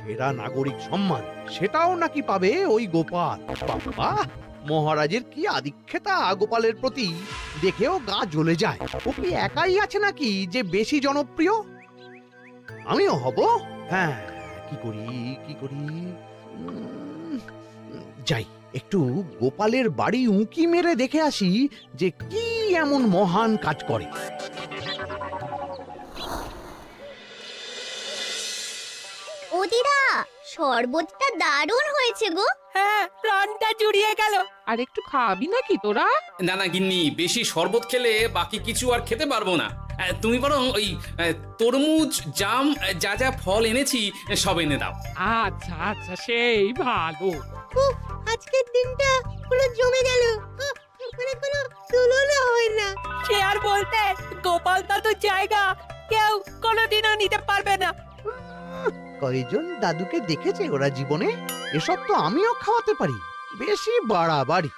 সেরা নাগরিক সম্মান, সেটাও নাকি পাবে ওই গোপাল। বাবা, মহারাজের কি আদিক্ষেতা গোপালের প্রতি, দেখেও গা জ্বলে যায়। ও কি একাই আছে নাকি যে বেশি জনপ্রিয়? আমিও হব। হ্যাঁ, কি করি কি করি, যাই একটু গোপালের বাড়ি উঁকি মেরে দেখে আসি যে কি এমন মহান কাজ করে। ও দিদা, শরবতটা দারুণ হয়েছে গো। হ্যাঁ, প্রাণটা জুড়িয়ে গেল। আর একটু খাবি নাকি তোরা? না না গিন্নি, বেশি শরবত খেলে বাকি কিছু আর খেতে পারবো না। তুমি বরং ওই তরমুজ, জাম, যা যা ফল এনেছি সব এনে দাও। আচ্ছা আচ্ছা, সেই ভালো। আজকের দিনটা পুরো জমে গেল, মানে কোনো তুলনা হয় না। সে আর বলতে, গোপাল দাদুর জায়গা কেউ কোনোদিনও নিতে পারবে না। কয়জন দাদুকে দেখেছে ওরা জীবনে? এসব তো আমিও খাওয়াতে পারি, বেশি বাড়াবাড়ি।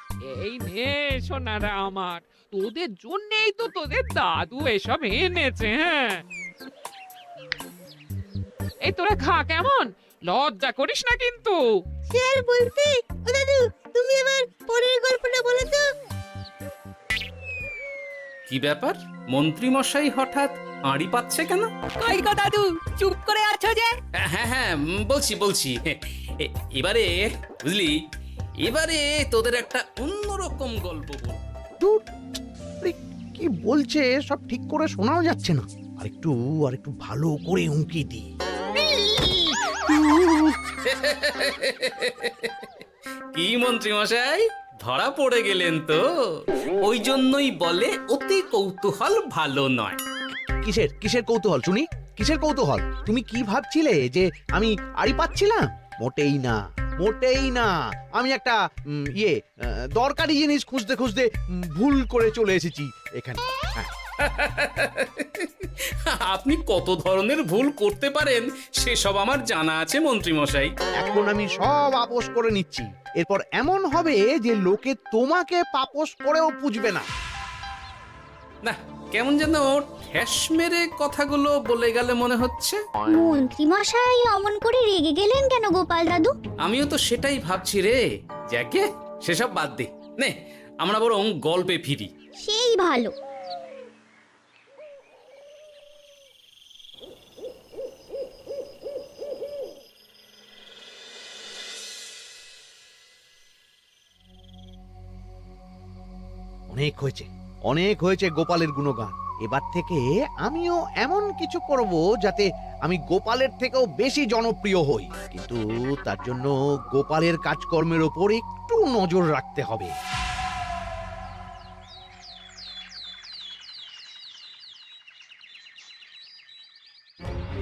এই নে সোনারা আমার, তোদের জন্যই তো তোদের দাদু এসব এনেছে। হ্যাঁ, এই তোরা খা, কেমন লজ্জা করিস না কিন্তু। সে আর বলতে, ও দাদু তুমি এবার পরের গল্পটা বলো তো। কি ব্যাপার, মন্ত্রী মশাই হঠাৎ আড়ি পাচ্ছে কেন? কই গো দাদু, চুপ করে আছো যে? হ্যাঁ হ্যাঁ, বলছি এবারে বুঝলি, এবারে তোদের একটা অন্যরকম গল্প বল। ধুর, আরে কি বলছে সব ঠিক করে শোনাও যাচ্ছে না। আরেকটু ভালো করে উঁকি দি। কি মন্ত্রী মশাই, ধরা পড়ে গেলেন তো? ওই জন্যই বলে অতি কৌতূহল ভালো নয়। কিসের কৌতূহল শুনি? কিসের কৌতূহল? তুমি কি ভাবছিলে যে আমি আড়ি পাচ্ছিলাম? মোটেই না, মোটেই না। আমি একটা দরকারি জিনিস খুঁজতে খুঁজতে ভুল করে চলে এসেছি এখানে। হ্যাঁ। আপনি কত ধরনের ভুল করতে পারেন সেসব আমার জানা আছে মন্ত্রী মশাই। এখন আমি সব আপোষ করে নিচ্ছি। এরপর এমন হবে যে লোকে তোমাকে পাপোশ করেও পুজবে না। না, কেমন যেন ঠেস মেরে কথাগুলো বলে গেলে মনে হচ্ছে। মন্ত্রী মশাই অমন করে রেগে গেলেন কেন গোপাল দাদু? আমিও তো সেটাই ভাবছি রে। যাকে সেসব বাদ দে, নে আমরা বরং গল্পে ফিরি। সেই ভালো। অনেক হয়েছে গোপালের গুণগান। এবার থেকে আমিও এমন কিছু করব যাতে আমি গোপালের থেকেও বেশি জনপ্রিয় হই। কিন্তু তার জন্য গোপালের কাজকর্মের ওপর একটু নজর রাখতে হবে।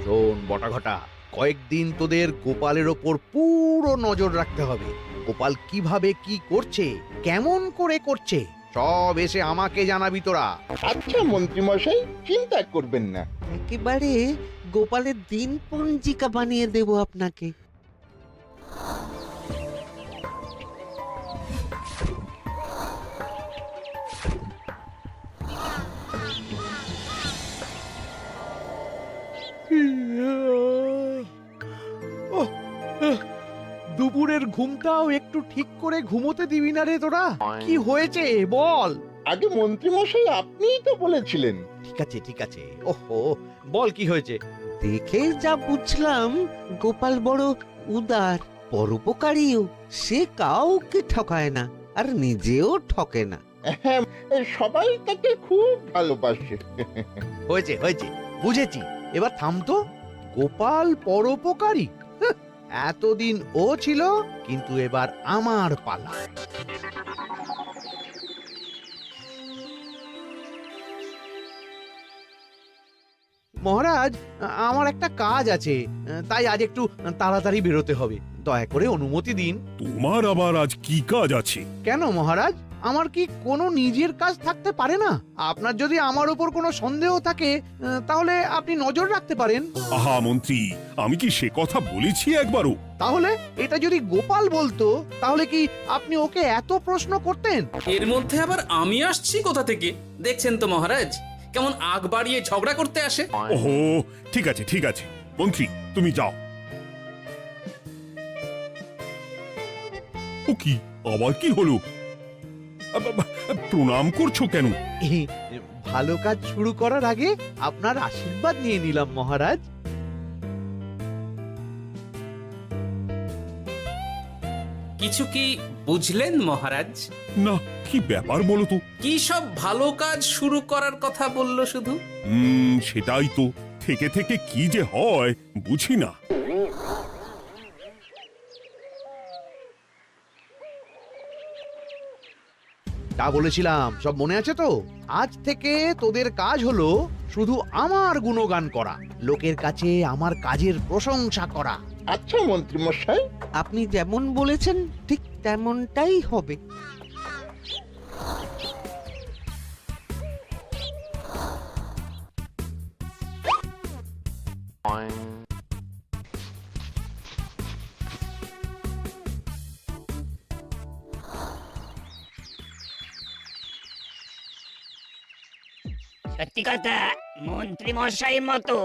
শোন বটাঘটা, কয়েকদিন তোদের গোপালের ওপর পুরো নজর রাখতে হবে। গোপাল কিভাবে কি করছে, কেমন করে করছে, সব এসে আমাকে জানাবি তোরা। আচ্ছা মন্ত্রী মশাই, চিন্তা করবেন না। একেবারে গোপালের দিন পঞ্জিকা বানিয়ে দেব আপনাকে। দুপুরের ঘুমটাও একটু ঠিক করে ঘুমোতে দিবি না রে তোরা? কি হয়েছে বল। আগে মন্ত্রী মশাই আপনিই তো বলেছিলেন। ঠিক আছে, ওহো, বল কি হয়েছে। দেখে যা বুঝলাম, গোপাল বড় উদার, পরোপকারীও। সে কাউকে ঠকায় না, আর নিজেও ঠকে না। হ্যাঁ, সবাই তাকে খুব ভালোবাসে। হয়েছে, বুঝেছি। এবার থাম তো। গোপাল পরোপকারী? হাহ, এতদিন ও ছিল, কিন্তু এবার আমার পালা। মহারাজ, আমার একটা কাজ আছে, তাই আজ একটু তাড়াতাড়ি বেরোতে হবে। দয়া করে অনুমতি দিন। তোমার আবার আজ কি কাজ আছে? কেন মহারাজ, আমার কি কোনো নিজের কাজ থাকতে পারে না? আপনার যদি আমার উপর কোনো সন্দেহ থাকে, তাহলে আপনি নজর রাখতে পারেন। আহা মন্ত্রী, আমি কি সে কথা বলেছি একবারও? তাহলে এটা যদি গোপাল বলতো, তাহলে কি আপনি ওকে এত প্রশ্ন করতেন? এর মধ্যে আবার আমি আসছি কোথা থেকে? দেখছেন তো মহারাজ, কেমন আগ বাড়িয়ে ঝগড়া করতে আসে। ওহো, ঠিক আছে মন্ত্রী, তুমি যাও। ও কি আবার কি হলো? প্রণাম করছো কেন? ভালো কাজ শুরু করার আগে আপনার আশীর্বাদ নিয়ে নিলাম মহারাজ। কিছু কি বুঝলেন মহারাজ? না, কি ব্যাপার বলো তো? কি সব ভালো কাজ শুরু করার কথা বললো শুধু? সেটাই তো, থেকে থেকে কি যে হয় বুঝি না। তা বলেছিলাম, সব মনে আছে তো? আজ থেকে তোদের কাজ হলো শুধু আমার গুণগান করা, লোকের কাছে আমার কাজের প্রশংসা করা। আচ্ছা মন্ত্রী মশাই, আপনি যেমন বলেছেন ঠিক তেমনটাই হবে। সত্যি কথা, মন্ত্রী মশাইয়ের মতো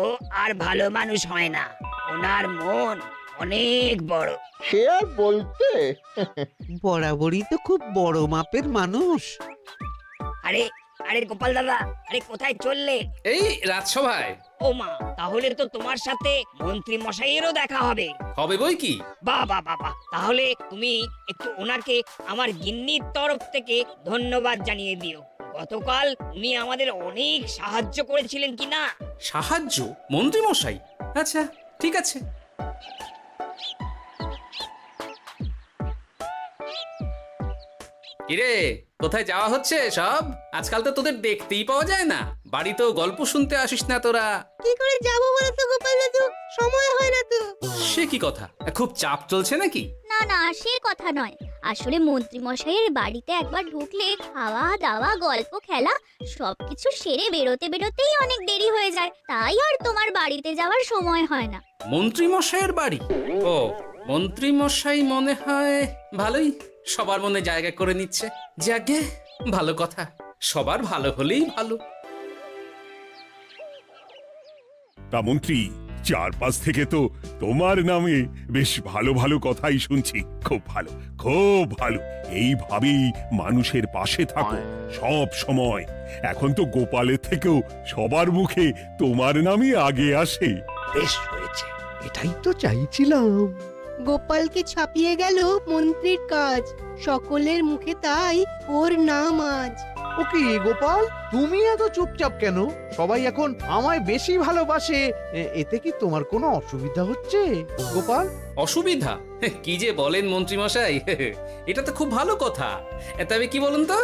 আর ভালো মানুষ হয় না। ওনার মন অনেক বড়। সে আর বলতে। বরাবরই তো খুব বড় মাপের মানুষ। আরে আরে গোপাল দাদা, আরে কোথায় চললে? এই রাজসভায়। ও মা, তাহলে তো তোমার সাথে মন্ত্রী মশাইয়েরও দেখা হবে। হবে বই কি? বাহ বাহ বাহ বাহ, তাহলে তুমি একটু ওনাকে আমার গিন্নির তরফ থেকে ধন্যবাদ জানিয়ে দিও। গতকাল উনি আমাদের অনেক সাহায্য করেছিলেন কিনা। সাহায্য? মন্ত্রী মশাই? আচ্ছা ঠিক আছে। কিরে, কোথায় যাওয়া হচ্ছে সব? আজকাল তো তোদের দেখতেই পাওয়া যায় না। বাড়িতেও গল্প শুনতে আসিস না তোরা। কি করে যাবো বলো তো গোপাল দাদু, সময় হয় না তো। সে কি কথা? খুব চাপ চলছে নাকি? না না, সে কথা নয়। আসলে মন্ত্রী মশাইয়ের বাড়িতে একবার ঢুকলে খাওয়া দাওয়া গল্প খেলা সবকিছু সেরে বেরোতে বেরোতেই অনেক দেরি হয়ে যায়, তাই আর তোমার বাড়িতে যাওয়ার সময় হয় না। মন্ত্রী মশাইয়ের বাড়ি? ও, মন্ত্রী মশাই মনে হয় ভালোই সবার মনে জায়গা করে নিচ্ছে। যাকে ভালো কথা, সবার ভালো হলেই ভালো। তা মন্ত্রী, চারপাশ থেকে তো তোমার নামে বেশ ভালো ভালো কথাই শুনছি। খুব ভালো, খুব ভালো। এইভাবেই মানুষের পাশে থাকো সব সময়। এখন তো গোপালের থেকেও সবার মুখে তোমার নামই আগে আসে। বেশ হয়েছে, এটাই তো চাইছিলাম। গোপালকে ছাপিয়ে গেল মন্ত্রীর কাজ, সকলের মুখে তাই ওর নাম আজ। ও কি গোপাল, তুমি এত চুপচাপ কেন? সবাই এখন আমায় বেশি ভালোবাসে, এতে কি তোমার কোনো অসুবিধা হচ্ছে গোপাল? অসুবিধা? কি যে বলেন মন্ত্রী মশাই, এটা তো খুব ভালো কথা। তবে কি বলুন তো,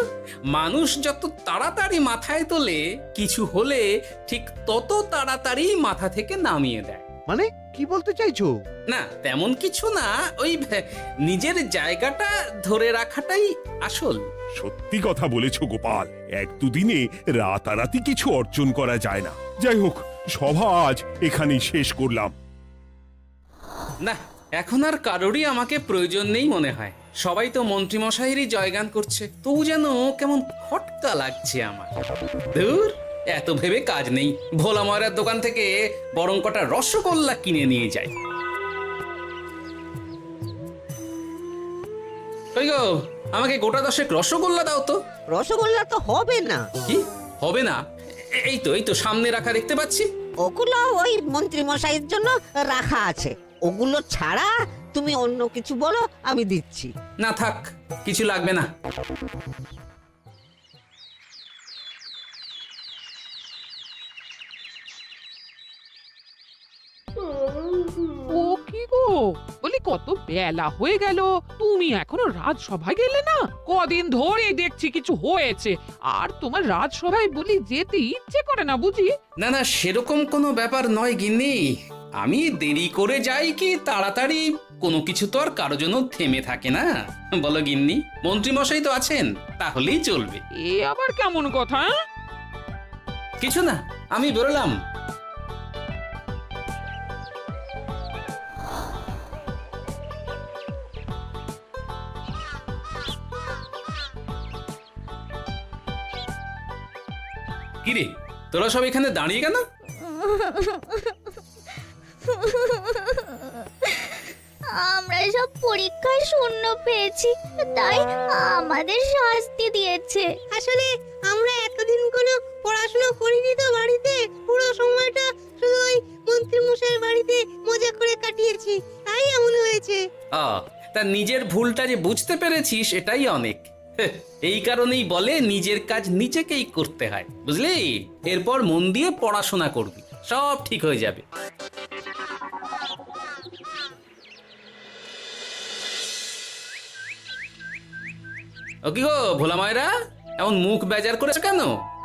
মানুষ যত তাড়াতাড়ি মাথায় তোলে, কিছু হলে ঠিক তত তাড়াতাড়ি মাথা থেকে নামিয়ে দেয়। মানে কি বলতে চাইছো? না তেমন কিছু না, ওই নিজের জায়গাটা ধরে রাখাটাই আসল। সত্যি কথা বলেছো গোপাল, এক দুদিনে রাতারাতি কিছু অর্জন করা যায় না। যাই হোক, সভা আজ এখানেই শেষ করলাম। না, এখন আর কারোরই আমাকে প্রয়োজন নেই মনে হয়। সবাই তো মন্ত্রী মশাইয়েরই জয়গান করছে, তবু যেন কেমন খটকা লাগছে আমার। ধুর, এত ভেবে কাজ নেই। ভোলা ময়রার দোকান থেকে বরং কটা রসগোল্লা কিনে নিয়ে যাই। ওই গো, আমাকে গোটা 10 রসগোল্লা দাও তো। রসগোল্লা তো হবে না। কি হবে না? এই তো সামনে রাখা দেখতে পাচ্ছি। ওগুলো ওই মন্ত্রী মশাইয়ের জন্য রাখা আছে। ওগুলো ছাড়া তুমি অন্য কিছু বলো, আমি দিচ্ছি। না থাক, কিছু লাগবে না। ও কি গো, বলি কত বেলা হয়ে গেল, তুমি এখনো রাজসভায় গেলে না? কদিন ধরে দেখছি কিছু হয়েছে, আর তোমার রাজসভায় বলি যেতে ইচ্ছে করে না বুঝি? না না, সেরকম কোনো ব্যাপার নয় গিন্নি। আমি দেরি করে যাই কি তাড়াতাড়ি, কোনো কিছু তো আর কারো জন্য থেমে থাকে না। বলো গিন্নি, মন্ত্রী মশাই তো আছেন, তাহলেই চলবে। এ আবার কেমন কথা? কিছু না, আমি বেরোলাম। কিরে, তোরা সব এখানে দাঁড়িয়ে কেন? আমরা সব পরীক্ষায় শূন্য পেয়েছি, তাই আমাদের শাস্তি দিয়েছে। আসলে আমরা এতদিন কোনো পড়াশোনা করিনি তো বাড়িতে, পুরো সময়টা শুধু ওই মন্ত্রী মশাইয়ের বাড়িতে মজা করে কাটিয়েছি, তাই এমন হয়েছে। তা নিজের ভুলটা যে বুঝতে পেরেছিস এটাই অনেক। এই কারণেই বলে নিজের কাজ নিজেকেই করতে হয়, বুঝলি? এরপর মন দিয়ে পড়াশোনা করবি, সব ঠিক হয়ে যাবে। ও কি গো ভোলা মায়েরা, এমন মুখ বেজার করেছে কেন?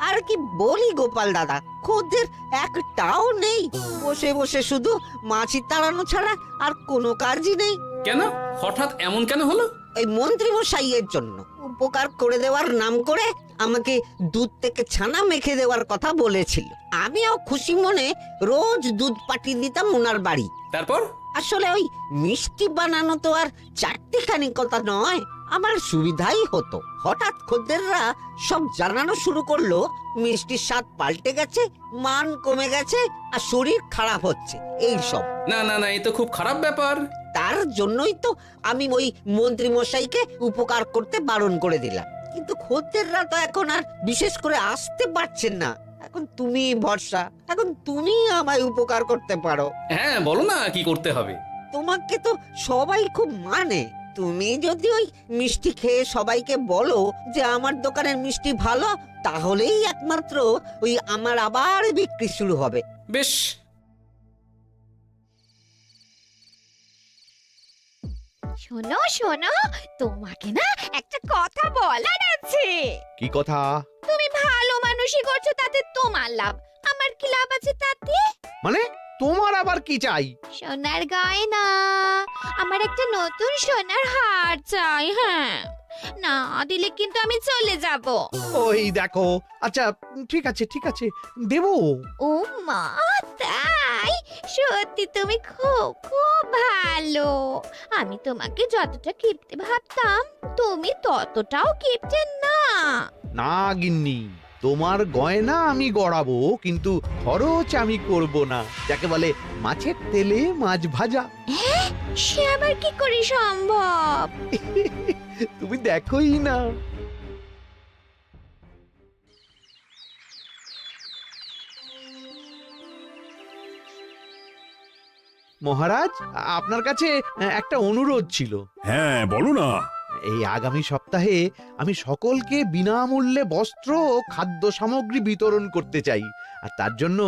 আর কি বলি গোপাল দাদা, খদ্দের একটাও নেই। বসে বসে শুধু মাছি তাড়ানো ছাড়া আর কোনো কাজই নেই। কেন হঠাৎ এমন কেন হলো? এই মন্ত্রী মশাইয়ের জন্য উপকার করে দেওয়ার নাম করে আমাকে দুধ থেকে ছানা মেখে দেওয়ার কথা বলেছিল। আমিও খুশি মনে রোজ দুধ পাঠিয়ে দিতাম ওনার বাড়ি। তারপর? আসলে ওই মিষ্টি বানানো তো আর চারটিখানি কথা নয়, আমার সুবিধাই হতো। হঠাৎ খদ্দেররা সব জানানো শুরু করলো মিষ্টির স্বাদ পাল্টে গেছে, মান কমে গেছে আর শরীর খারাপ হচ্ছে, এই সব। না না না, এ তো খুব খারাপ ব্যাপার। তার জন্যই তো আমি ওই মন্ত্রী মশাইকে উপকার করতে বারণ করে দিলাম। কিন্তু খদ্দেররা তো এখন আর বিশেষ করে আসতে পারছেন না। এখন তুমি ভরসা, এখন তুমি আমায় উপকার করতে পারো। হ্যাঁ বলো না কি করতে হবে। তোমাকে তো সবাই খুব মানে। তুমি যদি ওই মিষ্টি খেয়ে সবাইকে বলো যে আমার দোকানের মিষ্টি ভালো, তাহলেই একমাত্র ওই আমার আবার বিক্রি শুরু হবে। বেশ। শোনো শোনো, তোমাকে না একটা কথা বলার আছে। কি কথা? তুমি ভালো মানুষই করছো, তাতে তোমার লাভ, আমার কি লাভ আছে তাতে? মানে তোমার আবার কি চাই? সোনার গয়না, আমার একটা নতুন সোনার হার চাই। হ্যাঁ, না দিলে কিন্তু আমি চলে যাব। ওই দেখো, আচ্ছা ঠিক আছে ঠিক আছে, দেবো। ও মা, তাই? সত্যি তুমি খুব খুব ভালো। আমি তোমাকে যতটা কিপটে ভাবতাম, তুমি ততটাও কিপটে না। না গিন্নি, তোমার গয়না আমি গড়াবো, কিন্তু খরচ আমি করব না। যাকে বলে মাছের তেলে মাছ ভাজা। সে আবার কি করে সম্ভব? তুমি দেখোই না। মহারাজ, আপনার কাছে একটা অনুরোধ ছিল। হ্যাঁ বলো না। এই আগামী সপ্তাহে আমি সকলকে বিনামূল্যে বস্ত্র ও খাদ্য সামগ্রী বিতরণ করতে চাই। আর তার জন্য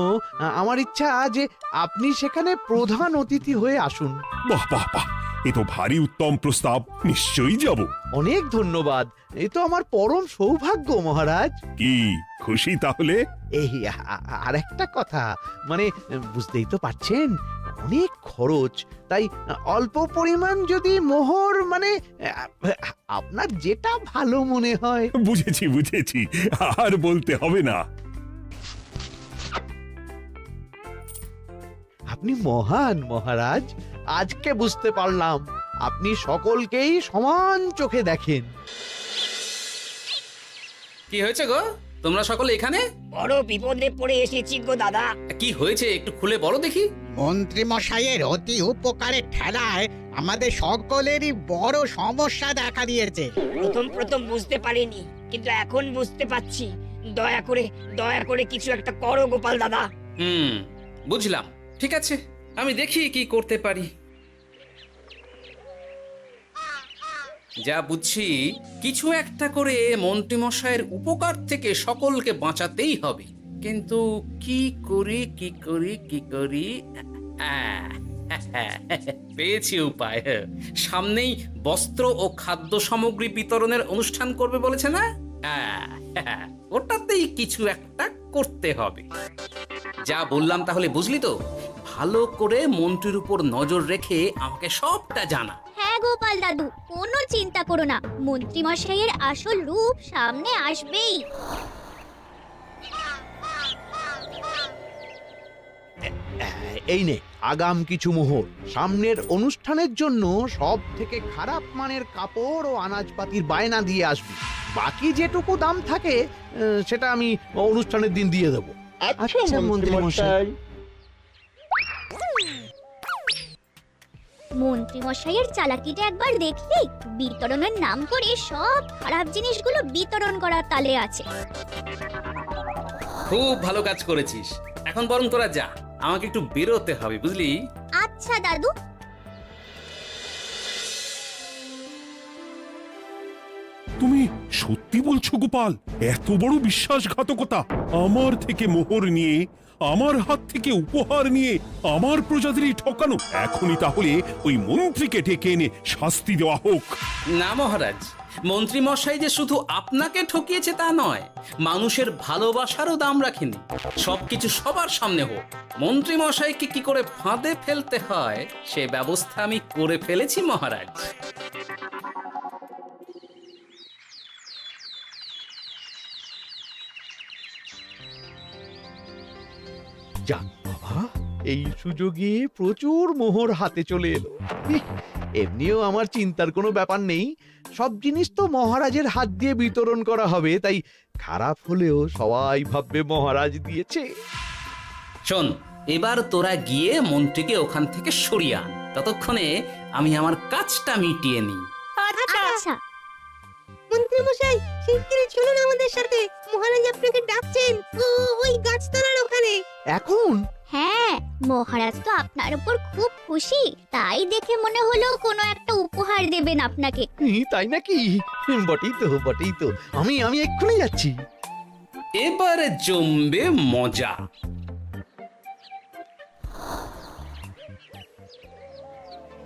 আমার ইচ্ছা যে আপনি সেখানে প্রধান অতিথি হয়ে আসুন। বাহ বাহ বাহ, এ তো ভারী উত্তম প্রস্তাব, নিশ্চয়ই যাব। অনেক ধন্যবাদ, এ তো আমার পরম সৌভাগ্য মহারাজ। কি খুশি তাহলে? এই আর একটা কথা, মানে বুঝতেই তো পারছেন অনেক খরচ, তাই অল্প পরিমাণ যদি মোহর, মানে আপনার যেটা ভালো মনে হয়। বুঝেছি বুঝেছি, আর বলতে হবে না। আপনি মহান মহারাজ, আজকে বুঝতে পারলাম আপনি সকলকেই সমান চোখে দেখেন। কি হয়েছে গো, তোমরা সকলে এখানে? বড় বিপদে পড়ে এসেছি গো দাদা। কি হয়েছে একটু খুলে বলো দেখি। মন্ত্রী মশাইয়ের অতি উপকারের ঠেলায় আমাদের সকলেরই বড় সমস্যা দেখা দিয়েছে। প্রথম বুঝতে পারিনি, কিন্তু এখন বুঝতে পারছি। দয়া করে কিছু একটা করো গোপাল দাদা। বুঝলাম, ঠিক আছে, আমি দেখি কি করতে পারি। যা বুঝছি, কিছু একটা করে মন্ত্রীমশাইয়ের উপকার থেকে সকলকে বাঁচাতেই হবে। কিন্তু কি করি পেয়েছি উপায়। সামনেই বস্ত্র ও খাদ্য সামগ্রী বিতরণের অনুষ্ঠান করবে বলেছে না? ওটাতেই কিছু একটা করতে হবে। যা বললাম তাহলে বুঝলি তো? ভালো করে মন্ত্রীর উপর নজর রেখে আমাকে সবটা জানা। হ্যাঁ গোপাল দাদু, কোনো চিন্তা করো না, মন্ত্রী মশাইয়ের আসল রূপ সামনে আসবেই। এই নে আগাম কিছু মোহর। সামনের অনুষ্ঠানের জন্য সব থেকে খারাপ মানের কাপড় ও আনাজপাতির বায়না দিয়ে আসবি। বাকি যেটুকু দাম থাকে সেটা আমি অনুষ্ঠানের দিন দিয়ে দেবো। আচ্ছা মন্ত্রী মশাই। মন্ত্রী মশাইয়ের চালাকিটা একবার দেখলি, বিতরণের নাম করে সব খারাপ জিনিসগুলো বিতরণ করার তালে আছে। খুব ভালো কাজ করেছিস। এখন বরং তোরা যা, আমাকে একটু বেরোতে হবে, বুঝলি? আচ্ছা দাদু। তুমি সত্যি বলছো গোপাল? এত বড় বিশ্বাসঘাতকতা! আমার থেকে মোহর নিয়ে, আমার হাত থেকে উপহার নিয়ে আমার প্রজাদেরই ঠকানো। এখনই তাহলে ওই মন্ত্রীকে ডেকে এনে শাস্তি দেওয়া হোক। না মহারাজ, মন্ত্রী মশাই যে শুধু আপনাকে ঠকিয়েছে তা নয়, মানুষের ভালোবাসারও দাম রাখেনি। সবকিছু সবার সামনে হোক। মন্ত্রী মশাইকে কি করে ফাঁদে ফেলতে হয় সে ব্যবস্থা আমি করে ফেলেছি মহারাজ। যাক বাবা, এই সুযোগে প্রচুর মোহর হাতে চলে এলো। ইহ, এমনিও আমার চিন্তার কোনো ব্যাপার নেই। সব জিনিস তো মহারাজের হাত দিয়ে বিতরণ করা হবে, তাই খারাপ হলেও সবাই ভাববে মহারাজ দিয়েছে। শোন, এবার তোরা গিয়ে মন্ত্রীকে ওখান থেকে সরিয়ে আন। ততক্ষণে আমি আমার কাজটা মিটিয়ে নিই। আচ্ছা। মন্ত্রী মশাই, শিগগিরই চলুন আমাদের সাথে। মহারাজ আপনাকে ডাকছেন ওই গাছতলার ওখানে। এখন হ্যাঁ, মহারাজ তো আপনার উপর খুব খুশি, তাই দেখে মনে হলো কোনো একটা উপহার দেবেন আপনাকে। তাই নাকি? বটেই তো। আমি এক্ষুনি যাচ্ছি। এবারে জমবে মজা।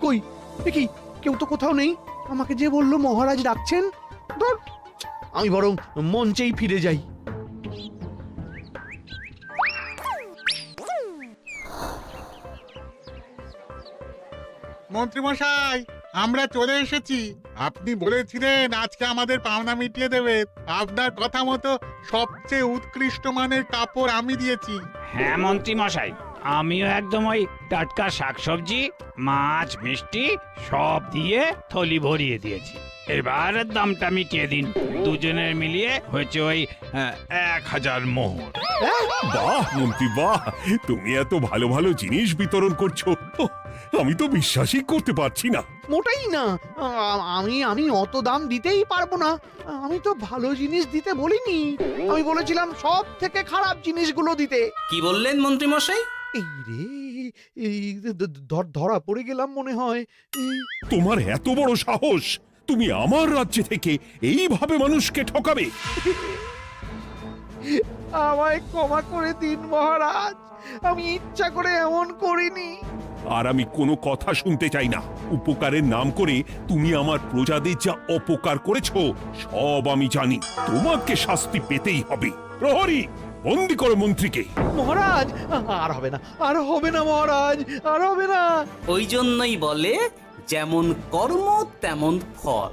কই, দেখি কেউ তো কোথাও নেই। আমাকে যে বললো মহারাজ ডাকছেন, ধর, আমি বরং মঞ্চেই ফিরে যাই। মন্ত্রীমশাই, আমরা চলে এসেছি। আপনি বলেছিলেন আজকে আমাদের পাওনা মিটিয়ে দেবে। আপনার কথা মতো সবচেয়ে উৎকৃষ্ট মানের কাপড় আমি দিয়েছি। হ্যাঁ মন্ত্রী মশাই, আমিও একদম ওই টাটকা শাকসবজি, মাছ, মিষ্টি সব দিয়ে থলি ভরিয়ে দিয়েছি। এবার দামটা মিটিয়ে দিন। দুজনের মিলিয়ে হয়েছে ওই 1000 মোহর। বাহ মন্ত্রী, বাহ! তুমি এত ভালো ভালো জিনিস বিতরণ করছো, ওহ, আমি তো বিশ্বাসই করতে পারছি না। মোটাই না। আমি অত দাম দিতেই পারবো না। আমি তো ভালো জিনিস দিতে বলিনি। আমি বলেছিলাম সব থেকে খারাপ জিনিসগুলো দিতে। কি বললেন মন্ত্রী মশাই? এই রে, এই ধরা পড়ে গেলাম মনে হয়। তোমার এত বড় সাহস! তুমি আমার রাজ্য থেকে এইভাবে মানুষকে ঠকাবে? আমায় ক্ষমা করে দিন মহারাজ, আমি ইচ্ছা করে এমন করিনি। আর আমি কোনো কথা শুনতে চাই না। উপকারের নাম করে তুমি আমার প্রজাদের যা অপকার করেছো সব আমি জানি। তোমাকে শাস্তি পেতেই হবে। প্রহরী, বন্দি করো মন্ত্রীকে। মহারাজ, আর হবে না মহারাজ, আর হবে না। ওই জন্যই বলে যেমন কর্ম তেমন ফল।